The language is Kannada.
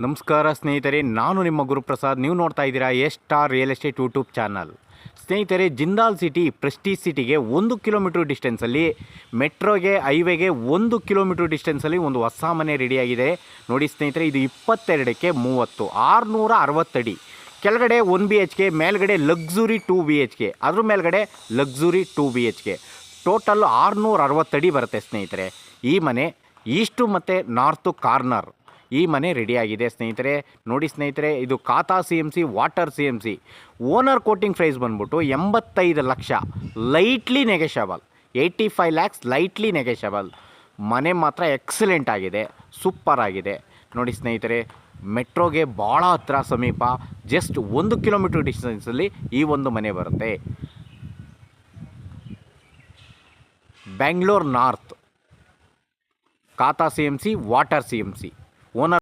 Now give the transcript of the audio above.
ನಮಸ್ಕಾರ ಸ್ನೇಹಿತರೆ, ನಾನು ನಿಮ್ಮ ಗುರುಪ್ರಸಾದ್. ನೀವು ನೋಡ್ತಾ ಇದ್ದೀರಾ S star real estate YouTube channel. ಸ್ನೇಹಿತರೆ, ಜಿಂದಾಲ್ ಸಿಟಿ ಪ್ರೆಸ್ಟೀಜ್ ಸಿಟಿಗೆ 1 ಕಿಲೋಮೀಟ್ರ್ ಡಿಸ್ಟೆನ್ಸಲ್ಲಿ, ಮೆಟ್ರೋಗೆ ಹೈವೇಗೆ 1 ಕಿಲೋಮೀಟ್ರ್ ಡಿಸ್ಟೆನ್ಸಲ್ಲಿ ಒಂದು ಹೊಸ ಮನೆ ರೆಡಿಯಾಗಿದೆ. ನೋಡಿ ಸ್ನೇಹಿತರೆ, ಇದು 22ಕ್ಕೆ 30, 660 ಅಡಿ. ಕೆಳಗಡೆ 1 BHK, ಮೇಲ್ಗಡೆ ಲಕ್ಸುರಿ 2 BHK, ಅದ್ರ ಮೇಲ್ಗಡೆ ಲಕ್ಸುರಿ 2 BHK. ಟೋಟಲ್ 660 ಅಡಿ ಬರುತ್ತೆ ಸ್ನೇಹಿತರೆ. ಈ ಮನೆ ಈಸ್ಟು ಮತ್ತು ನಾರ್ತು ಕಾರ್ನರ್ ಈ ಮನೆ ರೆಡಿಯಾಗಿದೆ ಸ್ನೇಹಿತರೆ. ನೋಡಿ ಸ್ನೇಹಿತರೆ, ಇದು khata CMC, water CMC. Owner quoting price ಬಂದ್ಬಿಟ್ಟು 85 lakh, lightly negotiable. 85 lakhs lightly negotiable. ಮನೆ ಮಾತ್ರ ಎಕ್ಸಲೆಂಟ್ ಆಗಿದೆ, ಸೂಪರ್ ಆಗಿದೆ. ನೋಡಿ ಸ್ನೇಹಿತರೆ, ಮೆಟ್ರೋಗೆ ಭಾಳ ಹತ್ರ, ಸಮೀಪ, ಜಸ್ಟ್ 1 ಕಿಲೋಮೀಟ್ರ್ ಡಿಸ್ಟೆನ್ಸಲ್ಲಿ ಈ ಒಂದು ಮನೆ ಬರುತ್ತೆ. ಬೆಂಗಳೂರು ನಾರ್ತ್, ಖಾತಾ CMC, ವಾಟರ್ CMC. ಓನರ್